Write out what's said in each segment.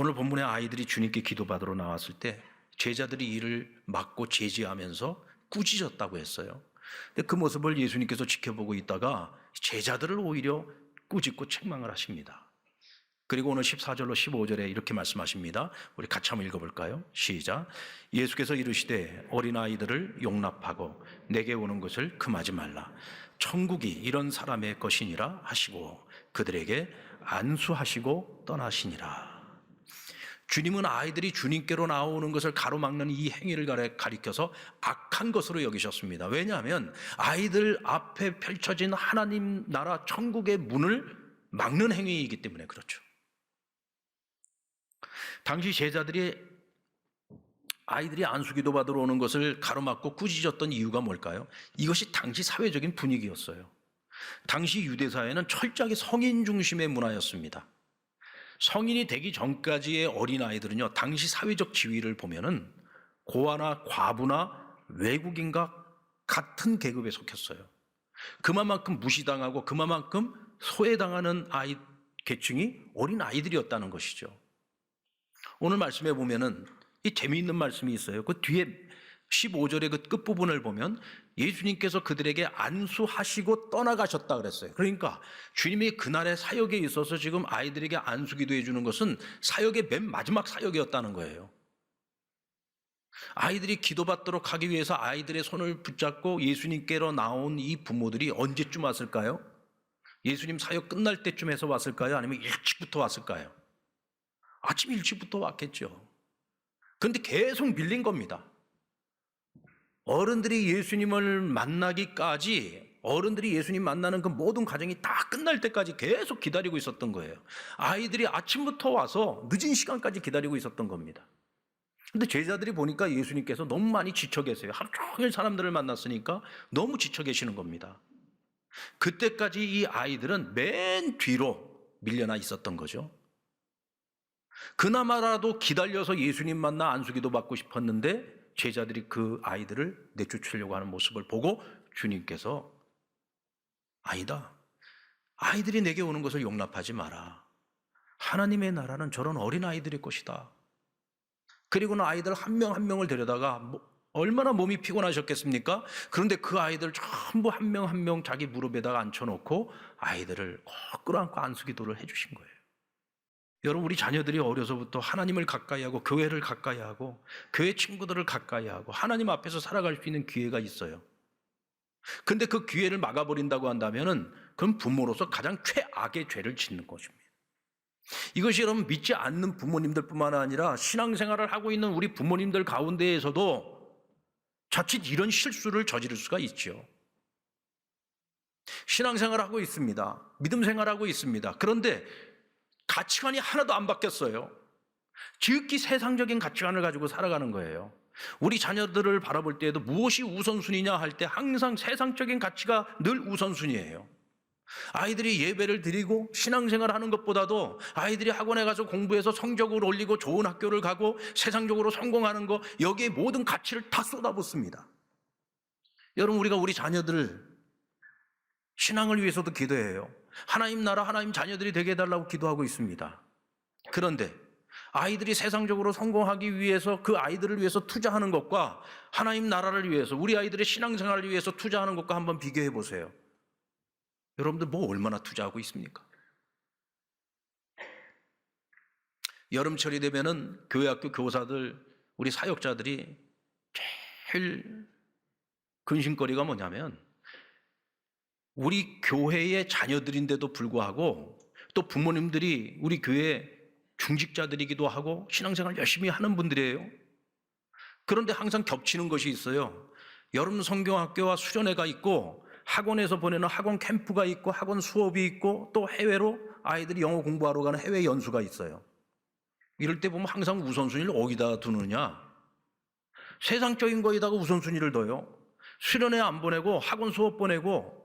오늘 본문의 아이들이 주님께 기도받으러 나왔을 때 제자들이 이를 막고 제지하면서 꾸짖었다고 했어요. 근데 그 모습을 예수님께서 지켜보고 있다가 제자들을 오히려 꾸짖고 책망을 하십니다. 그리고 오늘 14절로 15절에 이렇게 말씀하십니다. 우리 같이 한번 읽어볼까요? 시작. 예수께서 이르시되 어린아이들을 용납하고 내게 오는 것을 금하지 말라. 천국이 이런 사람의 것이니라 하시고 그들에게 안수하시고 떠나시니라. 주님은 아이들이 주님께로 나오는 것을 가로막는 이 행위를 가리켜서 악한 것으로 여기셨습니다. 왜냐하면 아이들 앞에 펼쳐진 하나님 나라 천국의 문을 막는 행위이기 때문에 그렇죠. 당시 제자들이 아이들이 안수기도 받으러 오는 것을 가로막고 꾸짖었던 이유가 뭘까요? 이것이 당시 사회적인 분위기였어요. 당시 유대사회는 철저하게 성인 중심의 문화였습니다. 성인이 되기 전까지의 어린아이들은요, 당시 사회적 지위를 보면은 고아나 과부나 외국인과 같은 계급에 속했어요. 그만큼 무시당하고 그만큼 소외당하는 계층이 어린아이들이었다는 것이죠. 오늘 말씀에 보면은 이 재미있는 말씀이 있어요. 그 뒤에 15절의 그 끝부분을 보면 예수님께서 그들에게 안수하시고 떠나가셨다 그랬어요. 그러니까 주님이 그날의 사역에 있어서 지금 아이들에게 안수기도 해주는 것은 사역의 맨 마지막 사역이었다는 거예요. 아이들이 기도받도록 하기 위해서 아이들의 손을 붙잡고 예수님께로 나온 이 부모들이 언제쯤 왔을까요? 예수님 사역 끝날 때쯤 해서 왔을까요? 아니면 일찍부터 왔을까요? 아침 일찍부터 왔겠죠. 그런데 계속 밀린 겁니다. 어른들이 예수님을 만나기까지, 어른들이 예수님 만나는 그 모든 과정이 다 끝날 때까지 계속 기다리고 있었던 거예요. 아이들이 아침부터 와서 늦은 시간까지 기다리고 있었던 겁니다. 근데 제자들이 보니까 예수님께서 너무 많이 지쳐 계세요. 하루 종일 사람들을 만났으니까 너무 지쳐 계시는 겁니다. 그때까지 이 아이들은 맨 뒤로 밀려나 있었던 거죠. 그나마라도 기다려서 예수님 만나 안수기도 받고 싶었는데 제자들이 그 아이들을 내쫓으려고 하는 모습을 보고 주님께서 아니다. 아이들이 내게 오는 것을 용납하지 마라. 하나님의 나라는 저런 어린아이들의 것이다. 그리고는 아이들 한 명 한 명을 데려다가 얼마나 몸이 피곤하셨겠습니까? 그런데 그 아이들 전부 한 명 한 명 자기 무릎에다가 앉혀놓고 아이들을 꼭 끌어안고 안수기도를 해주신 거예요. 여러분, 우리 자녀들이 어려서부터 하나님을 가까이 하고 교회를 가까이 하고 교회 친구들을 가까이 하고 하나님 앞에서 살아갈 수 있는 기회가 있어요. 근데 그 기회를 막아버린다고 한다면은 그건 부모로서 가장 최악의 죄를 짓는 것입니다. 이것이 여러분 믿지 않는 부모님들뿐만 아니라 신앙생활을 하고 있는 우리 부모님들 가운데에서도 자칫 이런 실수를 저지를 수가 있죠. 신앙생활을 하고 있습니다. 믿음 생활하고 있습니다. 그런데 가치관이 하나도 안 바뀌었어요. 지극히 세상적인 가치관을 가지고 살아가는 거예요. 우리 자녀들을 바라볼 때에도 무엇이 우선순위냐 할 때 항상 세상적인 가치가 늘 우선순위예요. 아이들이 예배를 드리고 신앙생활을 하는 것보다도 아이들이 학원에 가서 공부해서 성적을 올리고 좋은 학교를 가고 세상적으로 성공하는 것, 여기에 모든 가치를 다 쏟아붓습니다. 여러분, 우리가 우리 자녀들을 신앙을 위해서도 기도해요. 하나님 나라, 하나님 자녀들이 되게 해달라고 기도하고 있습니다. 그런데 아이들이 세상적으로 성공하기 위해서 그 아이들을 위해서 투자하는 것과 하나님 나라를 위해서 우리 아이들의 신앙생활을 위해서 투자하는 것과 한번 비교해 보세요. 여러분들 뭐 얼마나 투자하고 있습니까? 여름철이 되면은 교회학교 교사들, 우리 사역자들이 제일 근심거리가 뭐냐면 우리 교회의 자녀들인데도 불구하고 또 부모님들이 우리 교회 중직자들이기도 하고 신앙생활 열심히 하는 분들이에요. 그런데 항상 겹치는 것이 있어요. 여름 성경학교와 수련회가 있고 학원에서 보내는 학원 캠프가 있고 학원 수업이 있고 또 해외로 아이들이 영어 공부하러 가는 해외 연수가 있어요. 이럴 때 보면 항상 우선순위를 어디다 두느냐? 세상적인 거에다가 우선순위를 둬요. 수련회 안 보내고 학원 수업 보내고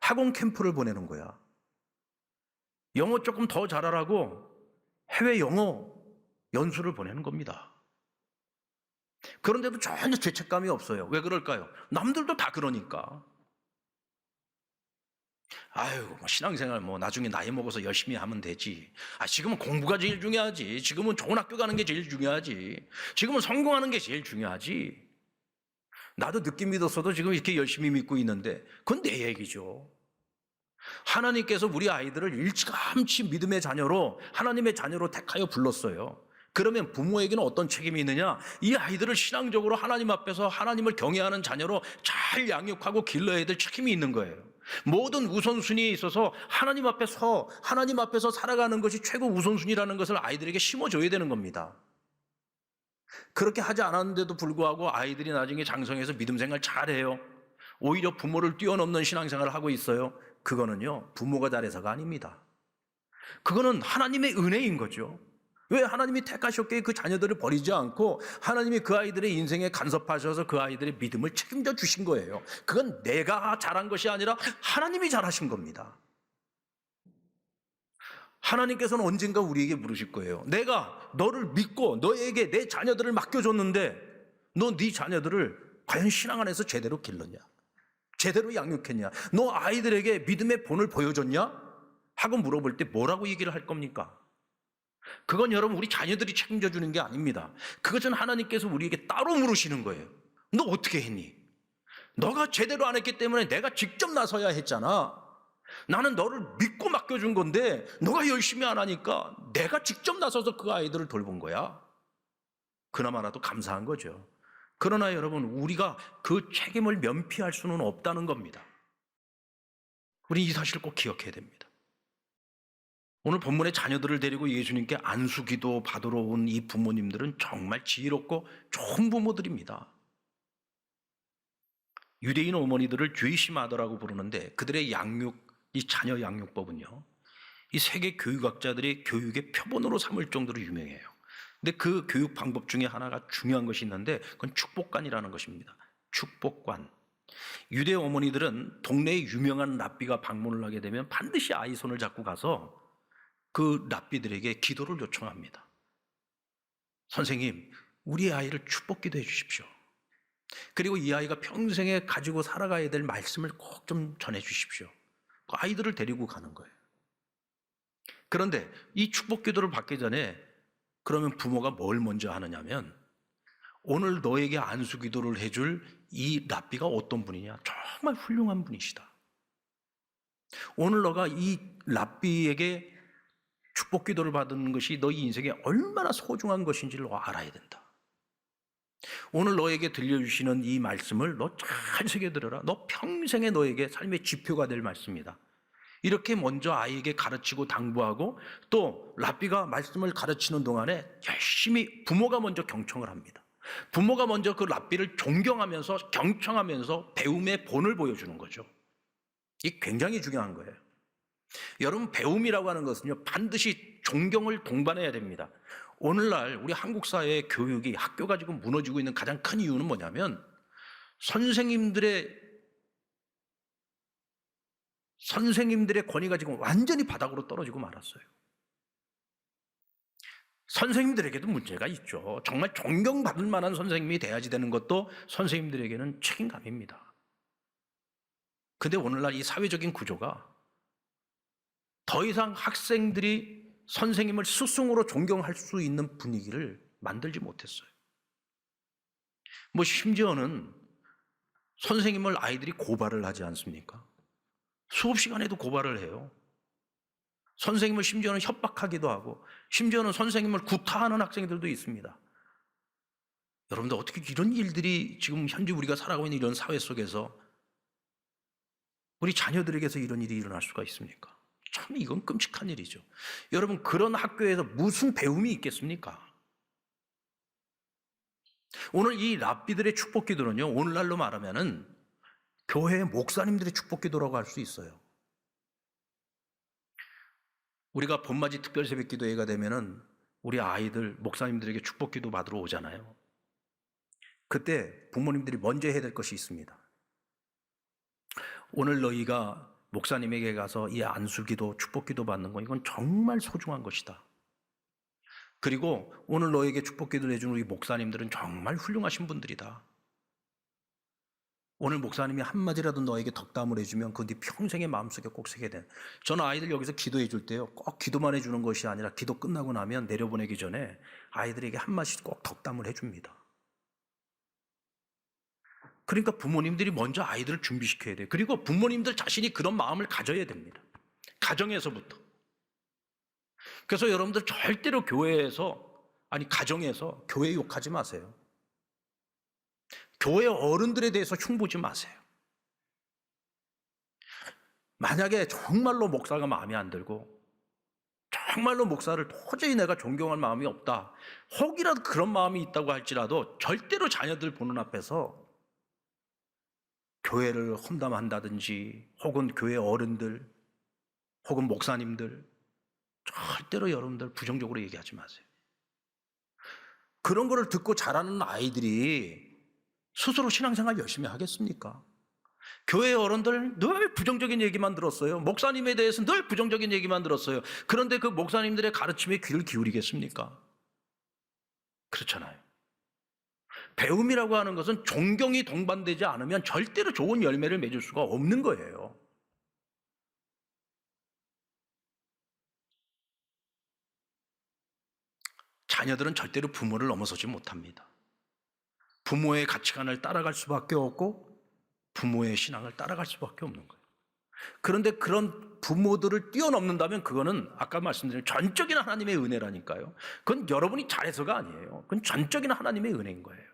학원 캠프를 보내는 거야. 영어 조금 더 잘하라고 해외 영어 연수를 보내는 겁니다. 그런데도 전혀 죄책감이 없어요. 왜 그럴까요? 남들도 다 그러니까. 아유, 뭐 신앙생활 뭐 나중에 나이 먹어서 열심히 하면 되지. 지금은 공부가 제일 중요하지. 지금은 좋은 학교 가는 게 제일 중요하지. 지금은 성공하는 게 제일 중요하지. 나도 늦게 믿었어도 지금 이렇게 열심히 믿고 있는데 그건 내 얘기죠. 하나님께서 우리 아이들을 일찌감치 믿음의 자녀로, 하나님의 자녀로 택하여 불렀어요. 그러면 부모에게는 어떤 책임이 있느냐? 이 아이들을 신앙적으로 하나님 앞에서 하나님을 경외하는 자녀로 잘 양육하고 길러야 될 책임이 있는 거예요. 모든 우선순위에 있어서 하나님 앞에서 살아가는 것이 최고 우선순위라는 것을 아이들에게 심어줘야 되는 겁니다. 그렇게 하지 않았는데도 불구하고 아이들이 나중에 장성해서 믿음 생활 잘해요. 오히려 부모를 뛰어넘는 신앙생활을 하고 있어요. 그거는요, 부모가 잘해서가 아닙니다. 그거는 하나님의 은혜인 거죠. 왜 하나님이 택하셨기에 그 자녀들을 버리지 않고 하나님이 그 아이들의 인생에 간섭하셔서 그 아이들의 믿음을 책임져 주신 거예요. 그건 내가 잘한 것이 아니라 하나님이 잘하신 겁니다. 하나님께서는 언젠가 우리에게 물으실 거예요. 내가 너를 믿고 너에게 내 자녀들을 맡겨줬는데 너 네 자녀들을 과연 신앙 안에서 제대로 길렀냐? 제대로 양육했냐? 너 아이들에게 믿음의 본을 보여줬냐? 하고 물어볼 때 뭐라고 얘기를 할 겁니까? 그건 여러분 우리 자녀들이 책임져 주는 게 아닙니다. 그것은 하나님께서 우리에게 따로 물으시는 거예요. 너 어떻게 했니? 너가 제대로 안 했기 때문에 내가 직접 나서야 했잖아. 나는 너를 믿고 맡겨준 건데 너가 열심히 안 하니까 내가 직접 나서서 그 아이들을 돌본 거야. 그나마라도 감사한 거죠. 그러나 여러분, 우리가 그 책임을 면피할 수는 없다는 겁니다. 우리 이 사실을 꼭 기억해야 됩니다. 오늘 본문의 자녀들을 데리고 예수님께 안수기도 받으러 온 이 부모님들은 정말 지혜롭고 좋은 부모들입니다. 유대인 어머니들을 죄시마더라고 부르는데 그들의 이 자녀 양육법은요, 이 세계 교육학자들이 교육의 표본으로 삼을 정도로 유명해요. 근데 그 교육 방법 중에 하나가 중요한 것이 있는데 그건 축복관이라는 것입니다. 축복관. 유대 어머니들은 동네에 유명한 랍비가 방문을 하게 되면 반드시 아이 손을 잡고 가서 그 랍비들에게 기도를 요청합니다. 선생님, 우리 아이를 축복기도해 주십시오. 그리고 이 아이가 평생에 가지고 살아가야 될 말씀을 꼭 좀 전해 주십시오. 그 아이들을 데리고 가는 거예요. 그런데 이 축복기도를 받기 전에 그러면 부모가 뭘 먼저 하느냐면, 오늘 너에게 안수기도를 해줄 이 랍비가 어떤 분이냐? 정말 훌륭한 분이시다. 오늘 너가 이 랍비에게 축복기도를 받는 것이 너희 인생에 얼마나 소중한 것인지를 너 알아야 된다. 오늘 너에게 들려주시는 이 말씀을 너 잘 새겨들어라. 너 평생에 너에게 삶의 지표가 될 말씀이다. 이렇게 먼저 아이에게 가르치고 당부하고, 또 랍비가 말씀을 가르치는 동안에 열심히 부모가 먼저 경청을 합니다. 부모가 먼저 그 랍비를 존경하면서 경청하면서 배움의 본을 보여주는 거죠. 이게 굉장히 중요한 거예요. 여러분, 배움이라고 하는 것은요, 반드시 존경을 동반해야 됩니다. 오늘날 우리 한국 사회의 교육이, 학교가 지금 무너지고 있는 가장 큰 이유는 뭐냐면 선생님들의 권위가 지금 완전히 바닥으로 떨어지고 말았어요. 선생님들에게도 문제가 있죠. 정말 존경받을 만한 선생님이 돼야지 되는 것도 선생님들에게는 책임감입니다. 근데 오늘날 이 사회적인 구조가 더 이상 학생들이 선생님을 스승으로 존경할 수 있는 분위기를 만들지 못했어요. 심지어는 선생님을 아이들이 고발을 하지 않습니까? 수업 시간에도 고발을 해요. 선생님을 심지어는 협박하기도 하고, 심지어는 선생님을 구타하는 학생들도 있습니다. 여러분들, 어떻게 이런 일들이 지금 현재 우리가 살아가고 있는 이런 사회 속에서 우리 자녀들에게서 이런 일이 일어날 수가 있습니까? 참, 이건 끔찍한 일이죠. 여러분, 그런 학교에서 무슨 배움이 있겠습니까? 오늘 이 랍비들의 축복기도는요, 오늘날로 말하면은 교회 목사님들의 축복기도라고 할 수 있어요. 우리가 봄맞이 특별 새벽 기도회가 되면은 우리 아이들 목사님들에게 축복기도 받으러 오잖아요. 그때 부모님들이 먼저 해야 될 것이 있습니다. 오늘 너희가 목사님에게 가서 이 안수기도, 축복기도 받는 거, 이건 정말 소중한 것이다. 그리고 오늘 너에게 축복기도를 해주는 우리 목사님들은 정말 훌륭하신 분들이다. 오늘 목사님이 한마디라도 너에게 덕담을 해주면 그네 평생의 마음속에 꼭 새게 돼. 저는 아이들 여기서 기도해 줄 때요, 꼭 기도만 해주는 것이 아니라 기도 끝나고 나면 내려보내기 전에 아이들에게 한마디씩 꼭 덕담을 해줍니다. 그러니까 부모님들이 먼저 아이들을 준비시켜야 돼요. 그리고 부모님들 자신이 그런 마음을 가져야 됩니다. 가정에서부터. 그래서 여러분들 절대로 가정에서 교회 욕하지 마세요. 교회 어른들에 대해서 흉보지 마세요. 만약에 정말로 목사가 마음에 안 들고 정말로 목사를 도저히 내가 존경할 마음이 없다, 혹이라도 그런 마음이 있다고 할지라도 절대로 자녀들 보는 앞에서 교회를 험담한다든지 혹은 교회 어른들 혹은 목사님들 절대로 여러분들 부정적으로 얘기하지 마세요. 그런 거를 듣고 자라는 아이들이 스스로 신앙생활 열심히 하겠습니까? 교회 어른들 늘 부정적인 얘기만 들었어요. 목사님에 대해서 늘 부정적인 얘기만 들었어요. 그런데 그 목사님들의 가르침에 귀를 기울이겠습니까? 그렇잖아요. 배움이라고 하는 것은 존경이 동반되지 않으면 절대로 좋은 열매를 맺을 수가 없는 거예요. 자녀들은 절대로 부모를 넘어서지 못합니다. 부모의 가치관을 따라갈 수밖에 없고 부모의 신앙을 따라갈 수밖에 없는 거예요. 그런데 그런 부모들을 뛰어넘는다면 그거는 아까 말씀드린 전적인 하나님의 은혜라니까요. 그건 여러분이 잘해서가 아니에요. 그건 전적인 하나님의 은혜인 거예요.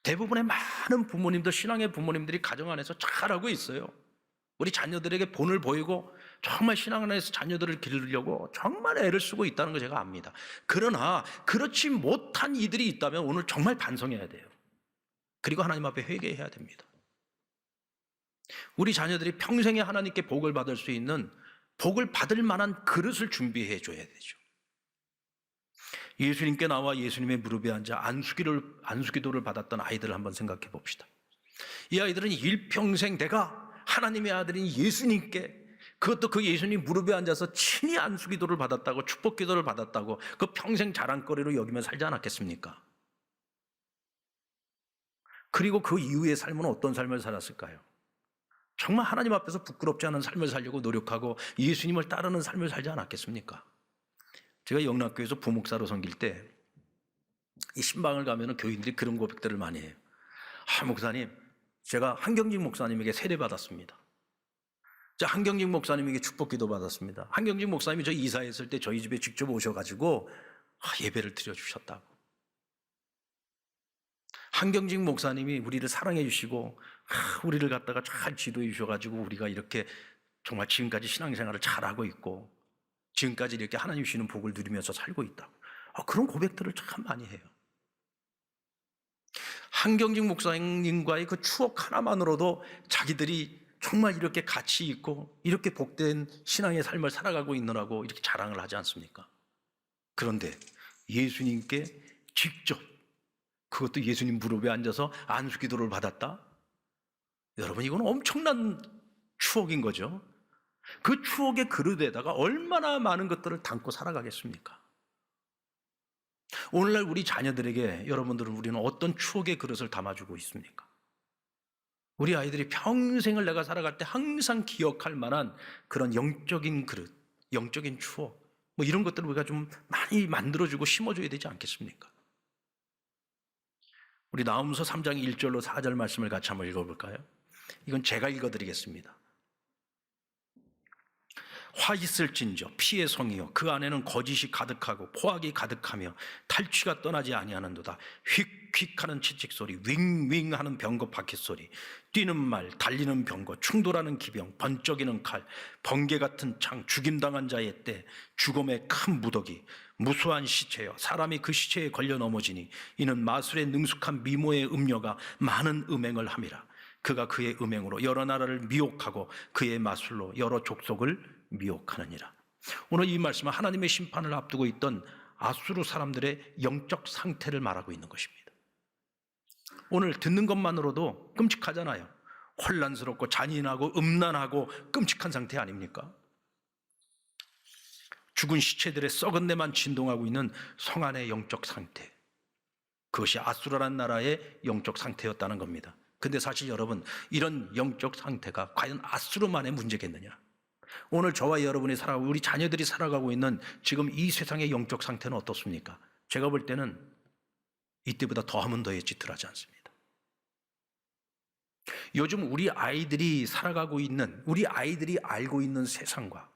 대부분의 많은 부모님들, 신앙의 부모님들이 가정 안에서 잘하고 있어요. 우리 자녀들에게 본을 보이고 정말 신앙 안에서 자녀들을 기르려고 정말 애를 쓰고 있다는 거 제가 압니다. 그러나 그렇지 못한 이들이 있다면 오늘 정말 반성해야 돼요. 그리고 하나님 앞에 회개해야 됩니다. 우리 자녀들이 평생에 하나님께 복을 받을 수 있는, 복을 받을 만한 그릇을 준비해 줘야 되죠. 예수님께 나와 예수님의 무릎에 앉아 안수기도를 받았던 아이들을 한번 생각해 봅시다. 이 아이들은 일평생 내가 하나님의 아들인 예수님께, 그것도 그 예수님 무릎에 앉아서 친히 안수기도를 받았다고, 축복기도를 받았다고 그 평생 자랑거리로 여기며 살지 않았겠습니까? 그리고 그 이후의 삶은 어떤 삶을 살았을까요? 정말 하나님 앞에서 부끄럽지 않은 삶을 살려고 노력하고 예수님을 따르는 삶을 살지 않았겠습니까? 제가 영락교에서 부목사로 섬길 때 이 신방을 가면 교인들이 그런 고백들을 많이 해요. 목사님, 제가 한경직 목사님에게 세례받았습니다. 한경직 목사님에게 축복기도 받았습니다. 한경직 목사님이 저 이사했을 때 저희 집에 직접 오셔가지고 예배를 드려주셨다고. 한경직 목사님이 우리를 사랑해 주시고 우리를 갖다가 잘 지도해 주셔가지고 우리가 이렇게 정말 지금까지 신앙생활을 잘하고 있고 지금까지 이렇게 하나님 주시는 복을 누리면서 살고 있다. 그런 고백들을 참 많이 해요. 한경직 목사님과의 그 추억 하나만으로도 자기들이 정말 이렇게 가치 있고 이렇게 복된 신앙의 삶을 살아가고 있느라고 이렇게 자랑을 하지 않습니까? 그런데 예수님께 직접, 그것도 예수님 무릎에 앉아서 안수기도를 받았다? 여러분, 이건 엄청난 추억인 거죠. 그 추억의 그릇에다가 얼마나 많은 것들을 담고 살아가겠습니까? 오늘날 우리 자녀들에게 우리는 어떤 추억의 그릇을 담아주고 있습니까? 우리 아이들이 평생을 내가 살아갈 때 항상 기억할 만한 그런 영적인 그릇, 영적인 추억, 이런 것들을 우리가 좀 많이 만들어주고 심어줘야 되지 않겠습니까? 우리 나홈서 3장 1절로 4절 말씀을 같이 한번 읽어볼까요? 이건 제가 읽어드리겠습니다. 화 있을진저 피의 성이요 그 안에는 거짓이 가득하고 포악이 가득하며 탈취가 떠나지 아니하는도다. 휙휙하는 채찍소리, 윙윙하는 병거 바퀴소리, 뛰는 말, 달리는 병거, 충돌하는 기병, 번쩍이는 칼, 번개 같은 창, 죽임당한 자의 때, 죽음의 큰 무더기, 무수한 시체여 사람이 그 시체에 걸려 넘어지니 이는 마술에 능숙한 미모의 음녀가 많은 음행을 함이라. 그가 그의 음행으로 여러 나라를 미혹하고 그의 마술로 여러 족속을 미혹하느니라. 오늘 이 말씀은 하나님의 심판을 앞두고 있던 아수르 사람들의 영적 상태를 말하고 있는 것입니다. 오늘 듣는 것만으로도 끔찍하잖아요. 혼란스럽고 잔인하고 음란하고 끔찍한 상태 아닙니까? 죽은 시체들의 썩은 내만 진동하고 있는 성 안의 영적 상태. 그것이 아수르라는 나라의 영적 상태였다는 겁니다. 근데 사실 여러분, 이런 영적 상태가 과연 아수르만의 문제겠느냐? 오늘 저와 여러분이 살아가고 우리 자녀들이 살아가고 있는 지금 이 세상의 영적 상태는 어떻습니까? 제가 볼 때는 이때보다 더하면 더해 짙을하지 않습니다. 요즘 우리 아이들이 살아가고 있는, 우리 아이들이 알고 있는 세상과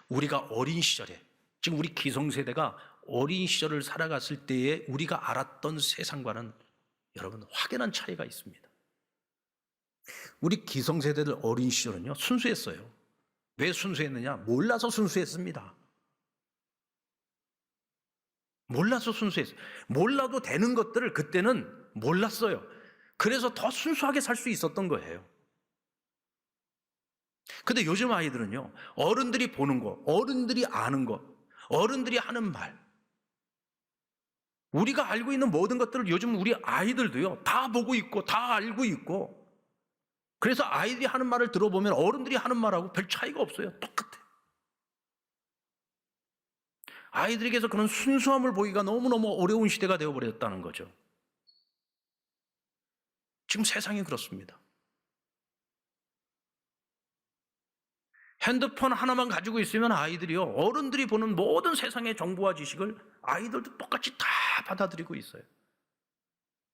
우리가 어린 시절에, 지금 우리 기성세대가 어린 시절을 살아갔을 때에 우리가 알았던 세상과는 여러분 확연한 차이가 있습니다. 우리 기성세대들 어린 시절은요 순수했어요. 왜 순수했느냐? 몰라서 순수했습니다. 몰라서 순수했어요. 몰라도 되는 것들을 그때는 몰랐어요. 그래서 더 순수하게 살 수 있었던 거예요. 근데 요즘 아이들은요, 어른들이 보는 거, 어른들이 아는 거, 어른들이 하는 말, 우리가 알고 있는 모든 것들을 요즘 우리 아이들도요, 다 보고 있고, 다 알고 있고, 그래서 아이들이 하는 말을 들어보면 어른들이 하는 말하고 별 차이가 없어요. 똑같아요. 아이들에게서 그런 순수함을 보기가 너무너무 어려운 시대가 되어버렸다는 거죠. 지금 세상이 그렇습니다. 핸드폰 하나만 가지고 있으면 아이들이요, 어른들이 보는 모든 세상의 정보와 지식을 아이들도 똑같이 다 받아들이고 있어요.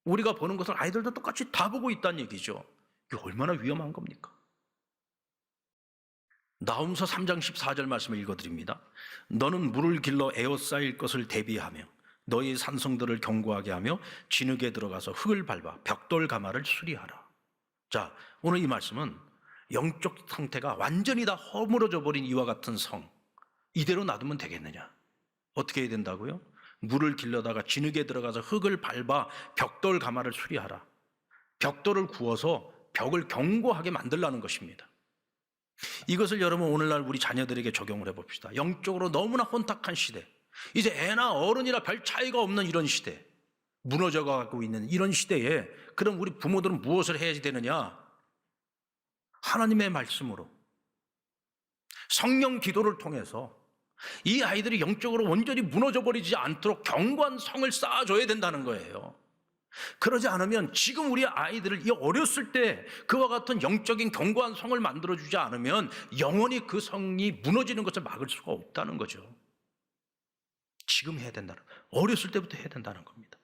우리가 보는 것을 아이들도 똑같이 다 보고 있다는 얘기죠. 이게 얼마나 위험한 겁니까? 나훔서 3장 14절 말씀을 읽어드립니다. 너는 물을 길러 에워싸일 것을 대비하며 너희 산성들을 견고하게 하며 진흙에 들어가서 흙을 밟아 벽돌 가마를 수리하라. 자, 오늘 이 말씀은 영적 상태가 완전히 다 허물어져 버린 이와 같은 성, 이대로 놔두면 되겠느냐? 어떻게 해야 된다고요? 물을 길러다가 진흙에 들어가서 흙을 밟아 벽돌 가마를 수리하라. 벽돌을 구워서 벽을 견고하게 만들라는 것입니다. 이것을 여러분 오늘날 우리 자녀들에게 적용을 해봅시다. 영적으로 너무나 혼탁한 시대, 이제 애나 어른이나 별 차이가 없는 이런 시대, 무너져가고 있는 이런 시대에 그럼 우리 부모들은 무엇을 해야 되느냐? 하나님의 말씀으로, 성령 기도를 통해서 이 아이들이 영적으로 완전히 무너져 버리지 않도록 견고한 성을 쌓아줘야 된다는 거예요. 그러지 않으면 지금 우리 아이들을 이 어렸을 때 그와 같은 영적인 견고한 성을 만들어주지 않으면 영원히 그 성이 무너지는 것을 막을 수가 없다는 거죠. 지금 해야 된다는, 어렸을 때부터 해야 된다는 겁니다.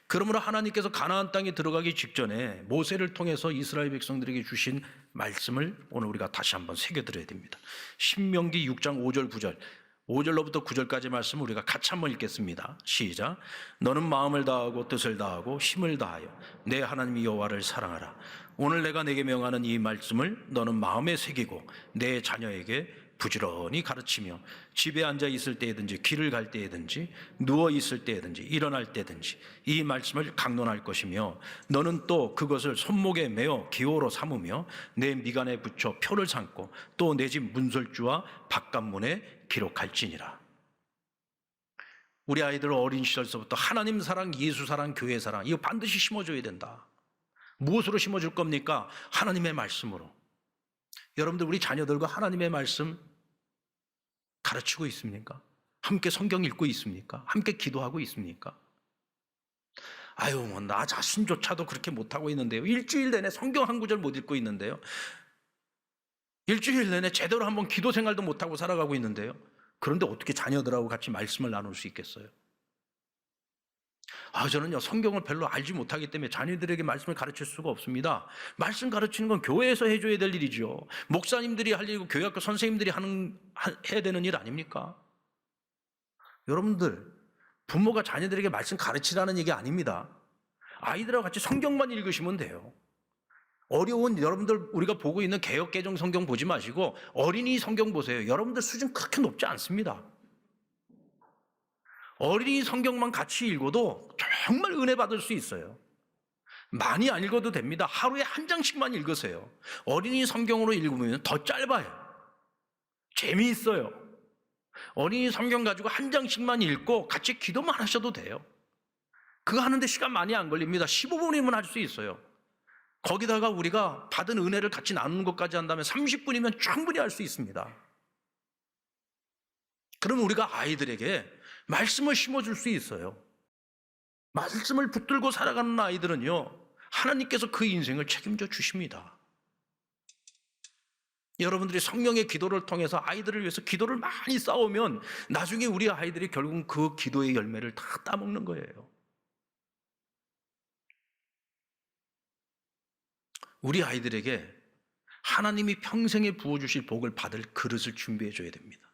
그러므로 하나님께서 가나안 땅에 들어가기 직전에 모세를 통해서 이스라엘 백성들에게 주신 말씀을 오늘 우리가 다시 한번 새겨드려야 됩니다. 신명기 6장 5절 9절, 5절로부터 9절까지 말씀을 우리가 같이 한번 읽겠습니다. 시작. 너는 마음을 다하고 뜻을 다하고 힘을 다하여 내 하나님 여호와를 사랑하라. 오늘 내가 내게 명하는 이 말씀을 너는 마음에 새기고 내 자녀에게 부지런히 가르치며 집에 앉아 있을 때든지 길을 갈 때든지 누워 있을 때든지 일어날 때든지 이 말씀을 강론할 것이며 너는 또 그것을 손목에 메어 기호로 삼으며 내 미간에 붙여 표를 삼고 또 내 집 문설주와 바깥문에 기록할지니라. 우리 아이들 어린 시절서부터 하나님 사랑, 예수 사랑, 교회 사랑, 이거 반드시 심어줘야 된다. 무엇으로 심어줄 겁니까? 하나님의 말씀으로. 여러분들 우리 자녀들과 하나님의 말씀 가르치고 있습니까? 함께 성경 읽고 있습니까? 함께 기도하고 있습니까? 아유, 뭐 나 자신조차도 그렇게 못하고 있는데요. 일주일 내내 성경 한 구절 못 읽고 있는데요. 일주일 내내 제대로 한번 기도 생활도 못하고 살아가고 있는데요. 그런데 어떻게 자녀들하고 같이 말씀을 나눌 수 있겠어요? 저는요, 성경을 별로 알지 못하기 때문에 자녀들에게 말씀을 가르칠 수가 없습니다. 말씀 가르치는 건 교회에서 해줘야 될 일이죠. 목사님들이 할 일이고 교회학교 선생님들이 해야 되는 일 아닙니까? 여러분들, 부모가 자녀들에게 말씀 가르치라는 얘기 아닙니다. 아이들하고 같이 성경만 읽으시면 돼요. 어려운 여러분들 우리가 보고 있는 개역개정 성경 보지 마시고 어린이 성경 보세요. 여러분들 수준 그렇게 높지 않습니다. 어린이 성경만 같이 읽어도 정말 은혜 받을 수 있어요. 많이 안 읽어도 됩니다. 하루에 한 장씩만 읽으세요. 어린이 성경으로 읽으면 더 짧아요. 재미있어요. 어린이 성경 가지고 한 장씩만 읽고 같이 기도만 하셔도 돼요. 그거 하는데 시간 많이 안 걸립니다. 15분이면 할 수 있어요. 거기다가 우리가 받은 은혜를 같이 나누는 것까지 한다면 30분이면 충분히 할 수 있습니다. 그러면 우리가 아이들에게 말씀을 심어줄 수 있어요. 말씀을 붙들고 살아가는 아이들은요, 하나님께서 그 인생을 책임져 주십니다. 여러분들이 성령의 기도를 통해서 아이들을 위해서 기도를 많이 쌓으면 나중에 우리 아이들이 결국은 그 기도의 열매를 다 따먹는 거예요. 우리 아이들에게 하나님이 평생에 부어주실 복을 받을 그릇을 준비해 줘야 됩니다.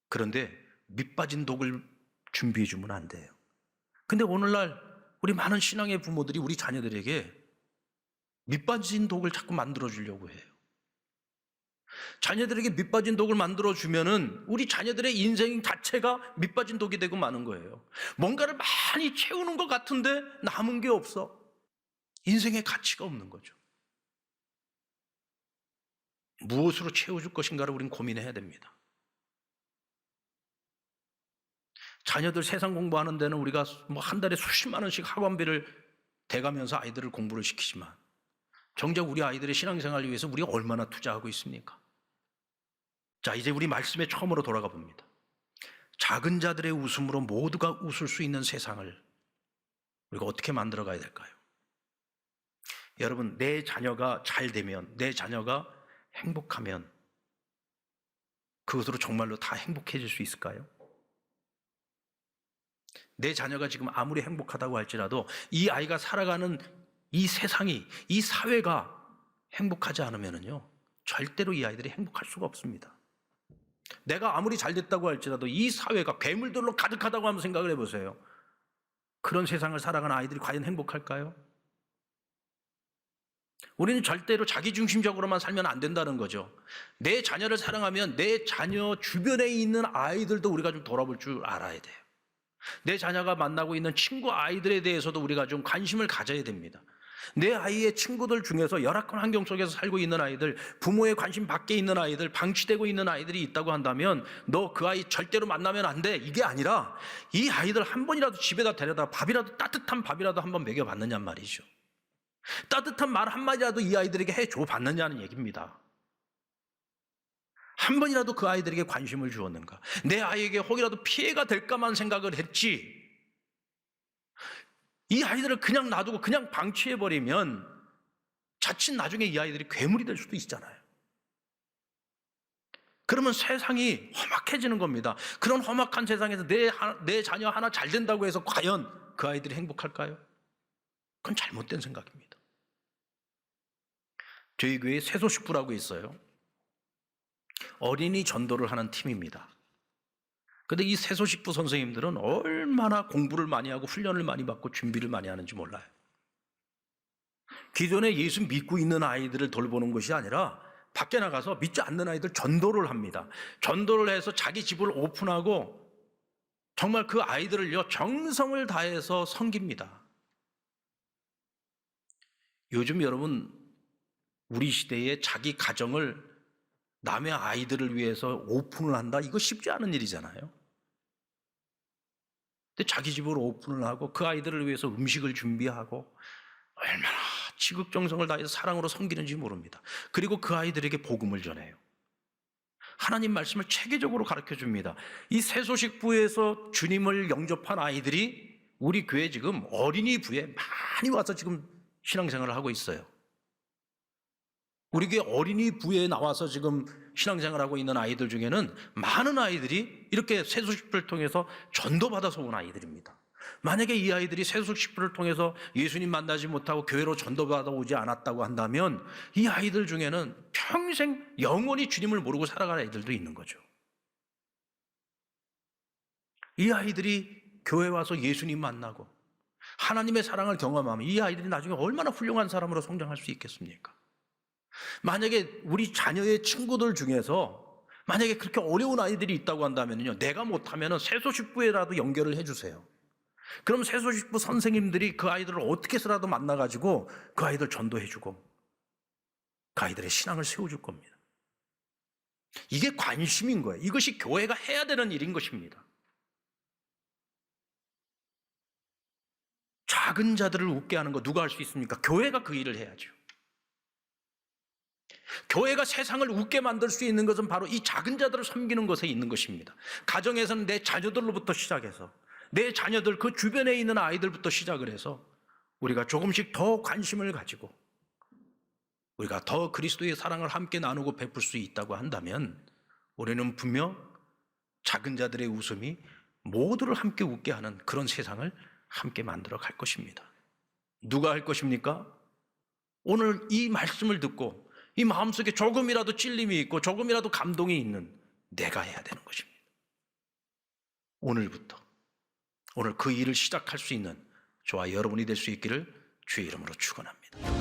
그런데 밑빠진 독을 준비해 주면 안 돼요. 근데 오늘날 우리 많은 신앙의 부모들이 우리 자녀들에게 밑빠진 독을 자꾸 만들어 주려고 해요. 자녀들에게 밑빠진 독을 만들어 주면은 우리 자녀들의 인생 자체가 밑빠진 독이 되고 마는 거예요. 뭔가를 많이 채우는 것 같은데 남은 게 없어. 인생의 가치가 없는 거죠. 무엇으로 채워줄 것인가를 우린 고민해야 됩니다. 자녀들 세상 공부하는 데는 우리가 뭐 한 달에 수십만 원씩 학원비를 대가면서 아이들을 공부를 시키지만 정작 우리 아이들의 신앙생활을 위해서 우리가 얼마나 투자하고 있습니까? 자, 이제 우리 말씀에 처음으로 돌아가 봅니다. 작은 자들의 웃음으로 모두가 웃을 수 있는 세상을 우리가 어떻게 만들어 가야 될까요? 여러분, 내 자녀가 잘 되면, 내 자녀가 행복하면 그것으로 정말로 다 행복해질 수 있을까요? 내 자녀가 지금 아무리 행복하다고 할지라도 이 아이가 살아가는 이 세상이, 이 사회가 행복하지 않으면요, 절대로 이 아이들이 행복할 수가 없습니다. 내가 아무리 잘 됐다고 할지라도 이 사회가 괴물들로 가득하다고 한번 생각을 해보세요. 그런 세상을 살아가는 아이들이 과연 행복할까요? 우리는 절대로 자기중심적으로만 살면 안 된다는 거죠. 내 자녀를 사랑하면 내 자녀 주변에 있는 아이들도 우리가 좀 돌아볼 줄 알아야 돼요. 내 자녀가 만나고 있는 친구 아이들에 대해서도 우리가 좀 관심을 가져야 됩니다. 내 아이의 친구들 중에서 열악한 환경 속에서 살고 있는 아이들, 부모의 관심 밖에 있는 아이들, 방치되고 있는 아이들이 있다고 한다면 너 그 아이 절대로 만나면 안 돼. 이게 아니라 이 아이들 한 번이라도 집에다 데려다 밥이라도, 따뜻한 밥이라도 한번 먹여봤느냐 말이죠. 따뜻한 말 한마디라도 이 아이들에게 해줘 봤느냐는 얘기입니다. 한 번이라도 그 아이들에게 관심을 주었는가? 내 아이에게 혹이라도 피해가 될까만 생각을 했지, 이 아이들을 그냥 놔두고 그냥 방치해버리면 자칫 나중에 이 아이들이 괴물이 될 수도 있잖아요. 그러면 세상이 험악해지는 겁니다. 그런 험악한 세상에서 내 자녀 하나 잘 된다고 해서 과연 그 아이들이 행복할까요? 그건 잘못된 생각입니다. 저희 교회에 세소식부라고 있어요. 어린이 전도를 하는 팀입니다. 그런데 이 세소식부 선생님들은 얼마나 공부를 많이 하고 훈련을 많이 받고 준비를 많이 하는지 몰라요. 기존에 예수 믿고 있는 아이들을 돌보는 것이 아니라 밖에 나가서 믿지 않는 아이들 전도를 합니다. 전도를 해서 자기 집을 오픈하고 정말 그 아이들을요, 정성을 다해서 섬깁니다. 요즘 여러분, 우리 시대에 자기 가정을 남의 아이들을 위해서 오픈을 한다? 이거 쉽지 않은 일이잖아요. 근데 자기 집으로 오픈을 하고 그 아이들을 위해서 음식을 준비하고 얼마나 지극정성을 다해서 사랑으로 섬기는지 모릅니다. 그리고 그 아이들에게 복음을 전해요. 하나님 말씀을 체계적으로 가르쳐 줍니다. 이 세소식부에서 주님을 영접한 아이들이 우리 교회 지금 어린이부에 많이 와서 지금 신앙생활을 하고 있어요. 우리 교회 어린이부에 나와서 지금 신앙생활하고 있는 아이들 중에는 많은 아이들이 이렇게 세소식부를 통해서 전도받아서 온 아이들입니다. 만약에 이 아이들이 세소식부를 통해서 예수님 만나지 못하고 교회로 전도받아 오지 않았다고 한다면 이 아이들 중에는 평생 영원히 주님을 모르고 살아갈 아이들도 있는 거죠. 이 아이들이 교회 와서 예수님 만나고 하나님의 사랑을 경험하면 이 아이들이 나중에 얼마나 훌륭한 사람으로 성장할 수 있겠습니까? 만약에 우리 자녀의 친구들 중에서 만약에 그렇게 어려운 아이들이 있다고 한다면요, 내가 못하면 세소식부에라도 연결을 해주세요. 그럼 세소식부 선생님들이 그 아이들을 어떻게 해서라도 만나가지고 그 아이들 전도해주고 그 아이들의 신앙을 세워줄 겁니다. 이게 관심인 거예요. 이것이 교회가 해야 되는 일인 것입니다. 작은 자들을 웃게 하는 거 누가 할 수 있습니까? 교회가 그 일을 해야죠. 교회가 세상을 웃게 만들 수 있는 것은 바로 이 작은 자들을 섬기는 것에 있는 것입니다. 가정에서는 내 자녀들로부터 시작해서 내 자녀들 그 주변에 있는 아이들부터 시작을 해서 우리가 조금씩 더 관심을 가지고 우리가 더 그리스도의 사랑을 함께 나누고 베풀 수 있다고 한다면 우리는 분명 작은 자들의 웃음이 모두를 함께 웃게 하는 그런 세상을 함께 만들어 갈 것입니다. 누가 할 것입니까? 오늘 이 말씀을 듣고 이 마음속에 조금이라도 찔림이 있고 조금이라도 감동이 있는 내가 해야 되는 것입니다. 오늘부터 오늘 그 일을 시작할 수 있는 저와 여러분이 될 수 있기를 주의 이름으로 축원합니다.